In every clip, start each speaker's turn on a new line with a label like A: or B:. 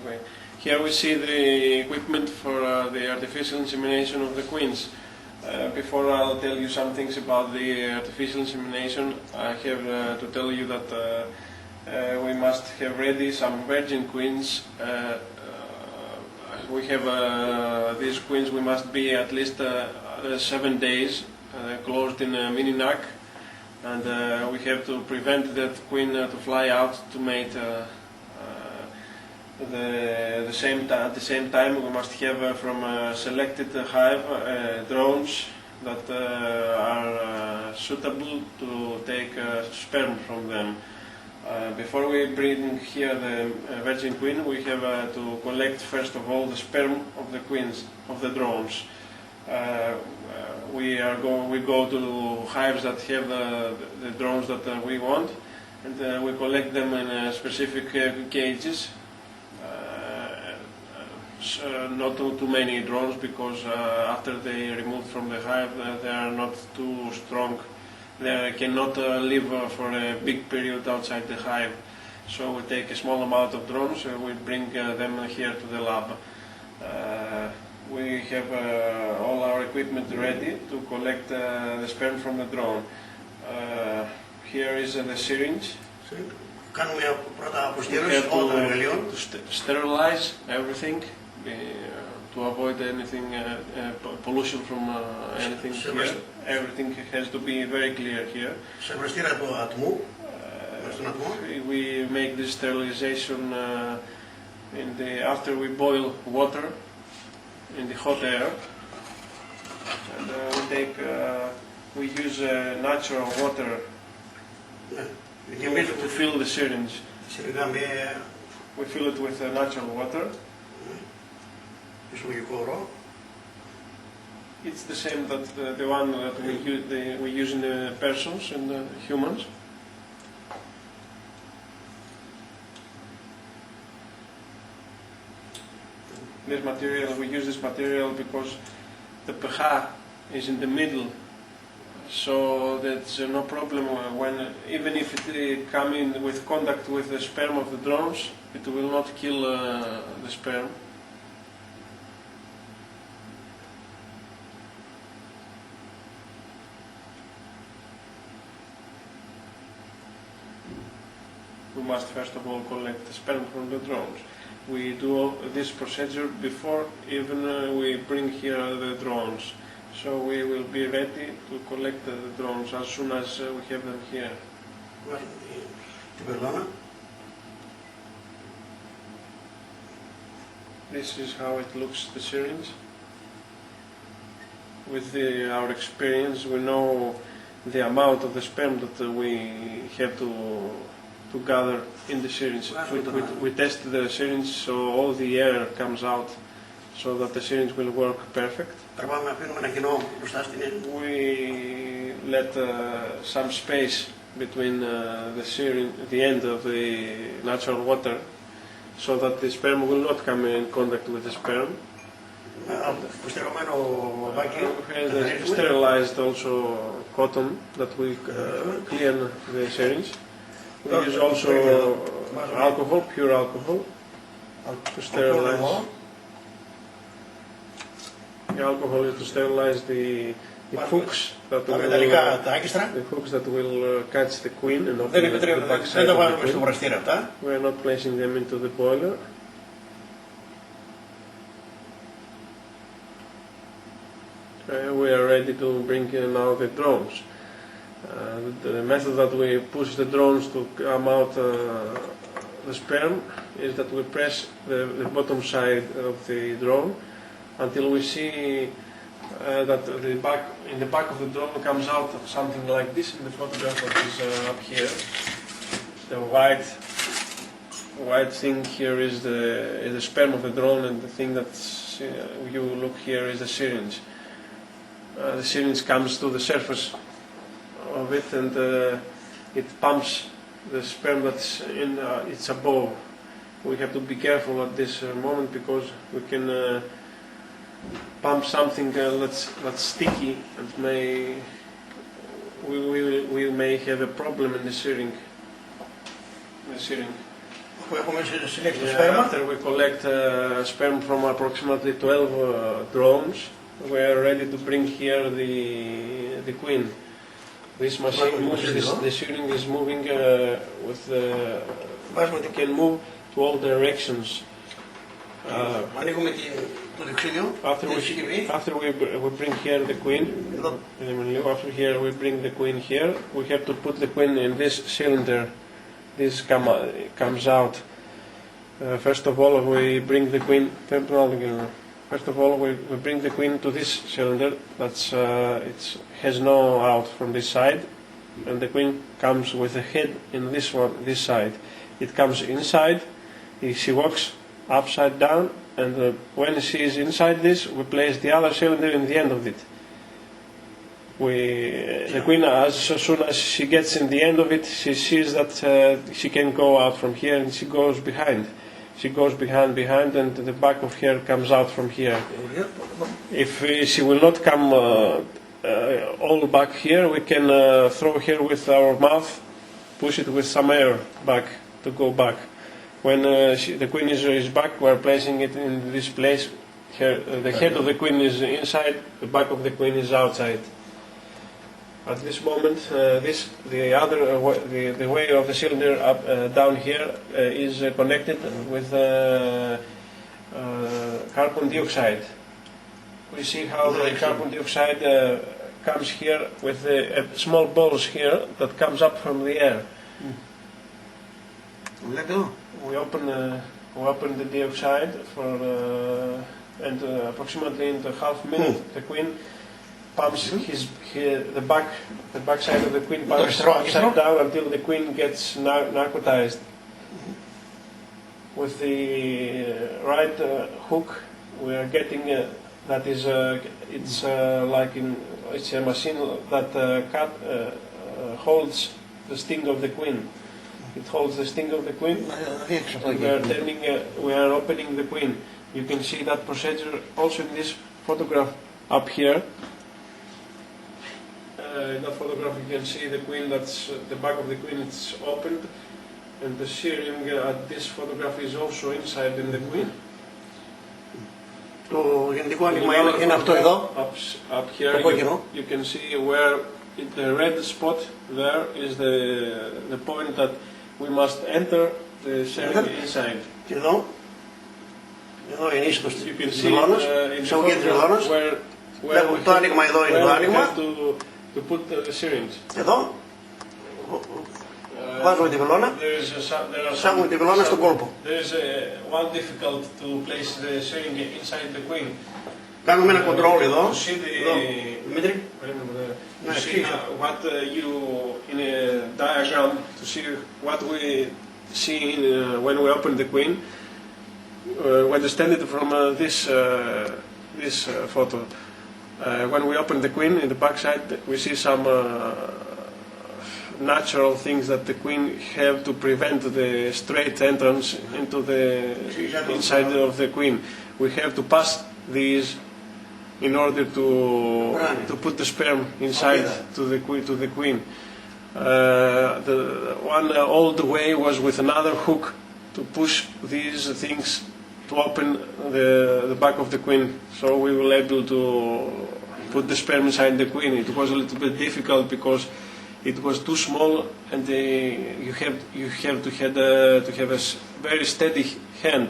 A: away. Here we see the equipment for the artificial insemination of the queens. Before I'll tell you some things about the artificial insemination, I have to tell you that we must have ready some virgin queens. We have these queens, we must be at least 7 days closed in a mini NAC, and we have to prevent that queen to fly out to mate. At the same time we must have from a selected hive drones that are suitable to take sperm from them. Before we bring here the virgin queen, we have to collect first of all the sperm of the queens, of the drones. We go to hives that have the drones that we want, and we collect them in specific cages. Not too many drones, because after they are removed from the hive they are not too strong. They cannot live for a big period outside the hive. So we take a small amount of drones and we bring them here to the lab. We have all our equipment ready to collect the sperm from the drone. Here is the syringe.
B: Κάνουμε πρώτα αποστήρωση όλων των εργαλείων.
A: To sterilize everything, to avoid anything, pollution from anything here. Everything has to be very clear here.
B: Σε βραστήρα του ατμού.
A: We make this sterilization after we boil water in the hot air, and we use natural water to fill the syringe. We fill it with natural water. It's the same that the one that we use in the persons and the humans. This material, we use this material because the pH is in the middle, so that's no problem when, even if it comes in with contact with the sperm of the drones, it will not kill the sperm. We must first of all collect the sperm from the drones. We do this procedure before even we bring here the drones. So we will be ready to collect the drones as soon as we have them here. This is how it looks, the syringe. With our experience, we know the amount of the sperm that we have to gather in the syringe. We test the syringe so all the air comes out, so that the syringe will work perfect. We let some space between the end of the natural water, so that the sperm will not come in contact with the sperm. Sterilized also cotton that will clean the syringe. We use also alcohol, pure alcohol, to sterilize. The alcohol is to sterilize the hooks that will catch the queen and open the backside of the queen. We are not placing them into the boiler. We are ready to bring now the drones. The method that we push the drones to come out the sperm is that we press the bottom side of the drone until we see that in the back of the drone comes out something like this in the photograph that is up here. The white thing here is the sperm of the drone, and the thing that you look here is the syringe. The syringe comes to the surface of it, and it pumps the sperm that's in it's above. We have to be careful at this moment, because we can pump something that's sticky, and we may have a problem in the syringe.
B: που έχουμε συλλέξει το σπέρμα.
A: After we collect sperm from approximately 12 drones, we are ready to bring here the queen. This machine moves, the shearing is moving with can move to all directions.
B: Ανοίγουμε το δεξίδιο, τη συσκευή.
A: After we bring here the queen, after here we bring the queen here, we have to put the queen in this cylinder. This comes out. First of all, we bring the queen. First of all, we bring the queen to this cylinder. That's it has no out from this side, and the queen comes with the head in this side. It comes inside. She walks upside down, and when she is inside this, we place the other cylinder in the end of it. The queen, as soon as she gets in the end of it, she sees that she can go out from here, and she goes behind. She goes behind, and the back of her comes out from here. If she will not come all back here, we can throw her with our mouth, push it with some air back to go back. When the queen is back, we are placing it in this place. The head of the queen is inside, the back of the queen is outside. At this moment, the way of the cylinder up down here is connected with carbon dioxide. We see how the carbon dioxide comes here with small balls here that comes up from the air. We open the dioxide and approximately in the half minute the queen pumps the back side of the queen pumps upside down until the queen gets narcotized. With the right hook, we are getting that is it's it's a machine that holds the sting of the queen. It holds the sting of the queen. We are opening the queen. You can see that procedure also in this photograph up here. In that photograph you can see the queen, that's the back of the queen, it's opened, and the shearing at this photograph is also inside in the queen.
B: Το γενικό άνοιγμα είναι αυτό εδώ,
A: up here
B: το κόκκινο.
A: You can see where the red spot there is the point that we must enter the shearing inside.
B: Και εδώ είναι ίσχυος
A: You can
B: της
A: see
B: βελόνας, εισαγωγή της βελόνας. Το άνοιγμα εδώ είναι το άνοιγμα.
A: To put the syringe.
B: Εδώ βάζουμε τη βελόνα, σάγουμε τη βελόνα στον κόλπο.
A: There is one difficult to place the syringe inside the queen.
B: Κάνουμε ένα κοντρόλ εδώ, Δημήτρη.
A: To see what you in a diagram, to see what we see when we open the queen. We understand it from this photo. When we open the queen, in the back side we see some natural things that the queen have to prevent the straight entrance into the inside of the queen. We have to pass these in order to put the sperm inside to the queen. The one old way was with another hook to push these things to open the back of the queen, so we were able to put the sperm inside the queen. It was a little bit difficult because it was too small, and you have to have a very steady hand.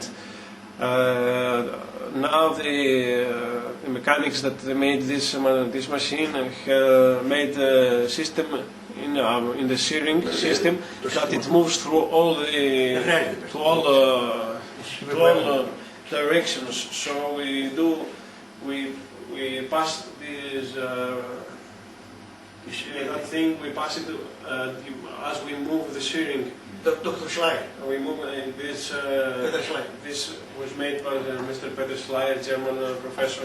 A: Now the mechanics that they made this machine made a system in the shearing system that it moves through all directions. So we pass this that thing. We pass it as we move the shearing.
B: Dr. Schleier.
A: We move this was made by Mr. Peter Schleier, German professor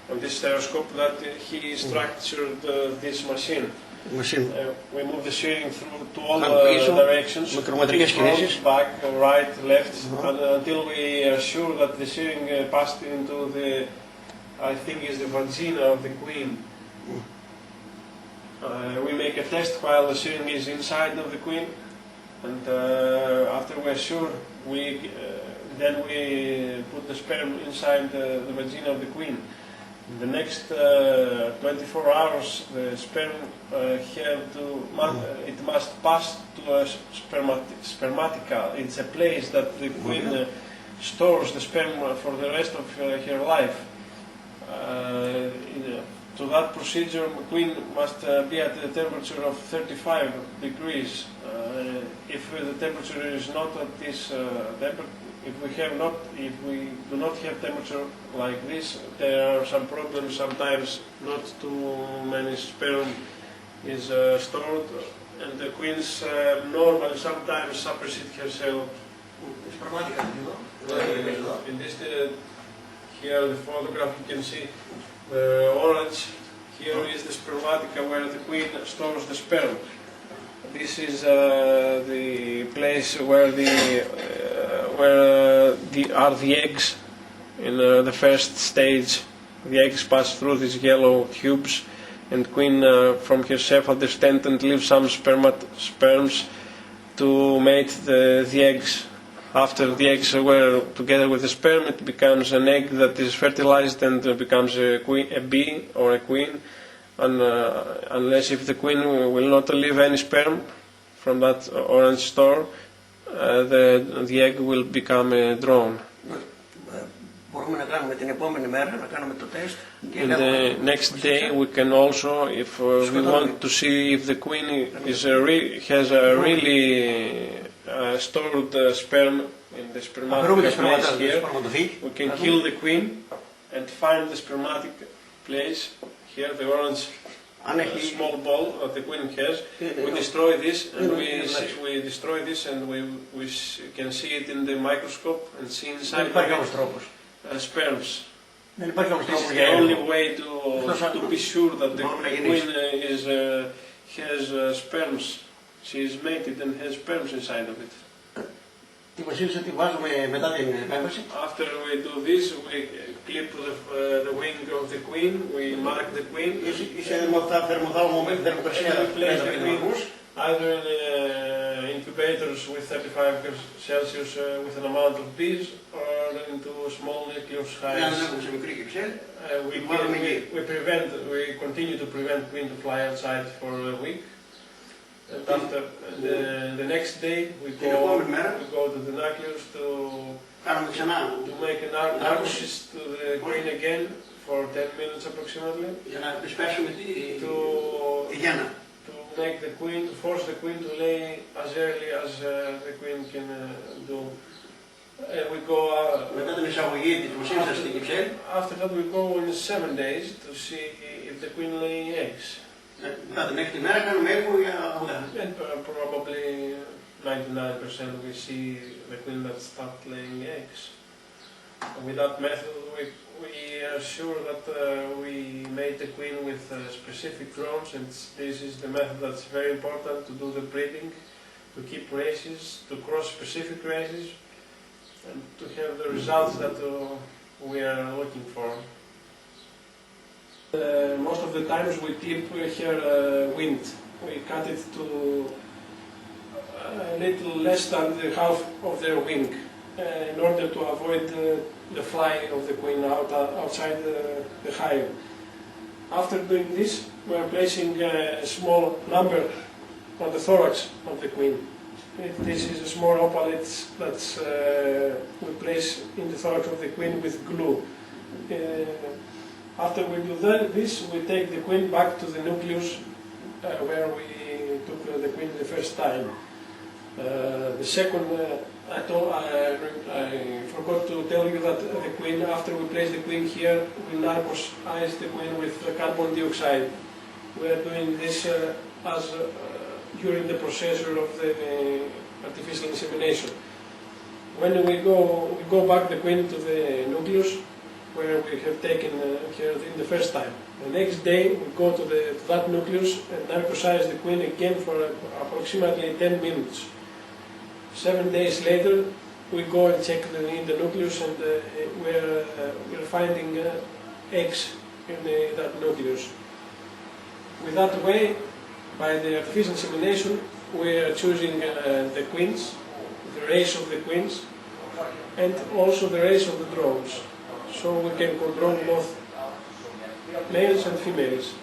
A: on this stethoscope, that he structured this machine. We move the shearing through to all directions, back, right, left, until we are sure that the shearing passed into I think is the vagina of the queen. We make a test while the shearing is inside of the queen, And after we're sure, then we put the sperm inside the vagina of the queen. In the next 24 hours, the sperm it must pass to a spermatica. It's a place that the queen stores the sperm for the rest of her life. To that procedure, the queen must be at the temperature of 35 degrees. If the temperature is not at this temperature, if we do not have temperature like this, there are some problems. Sometimes not too many sperm is stored, and the queen's normally sometimes suppressed herself. In this here the photograph you can see the orange. Here is the spermatica where the queen stores the sperm. This is the place where are the eggs. In the first stage, the eggs pass through these yellow tubes, and queen from her cephalotes and leaves some sperms to mate the eggs. After the eggs were together with the sperm, it becomes an egg that is fertilized and becomes a bee or a queen. And, unless if the queen will not leave any sperm from that orange store, the egg will become a drone. In the next day we can also, if we want to see if the queen has a really stored sperm in the spermatic place here, we can kill the queen and find the spermatic place. Here, the orange small ball that the queen has, we destroy this and we can see it in the microscope and see inside sperms. This is the only way to be sure that the queen has sperms. She is mated and has sperms inside of it. After we do this, we clip the wing of the queen, we mark the queen, and we place the queen either in incubators with 35 Celsius with an amount of bees, or into small nucleus hives. We continue to prevent queen to fly outside for a week. And after the next day, we go to the nucleus to make an narcosis to the queen again for 10 minutes approximately. To make the queen, to force the queen to lay as early as the queen can do. We go after that we go in 7 days to see if the queen lay eggs. And probably 99% we see the queen that start laying eggs. And with that method we are sure that we made the queen with specific drones, and this is the method that's very important to do the breeding, to keep races, to cross specific races, and to have the results that we are looking for. Most of the times we clip her wing. We cut it to a little less than the half of their wing in order to avoid the fly of the queen outside the hive. After doing this, we are placing a small number on the thorax of the queen. This is a small opalette that we place in the thorax of the queen with glue. After we do this, we take the queen back to the nucleus where we took the queen the first time. The second, I forgot to tell you that the queen, after we place the queen here, we narcosize the queen with carbon dioxide. We are doing this during the procedure of the artificial insemination. When we go back the queen to the nucleus, where we have taken her in the first time. The next day we go to that nucleus and narcosize the queen again for approximately 10 minutes. 7 days later we go and check in the nucleus, and we're finding eggs in that nucleus. With that way, by the artificial insemination, we are choosing the queens, the race of the queens, and also the race of the drones, so we can control both males and females.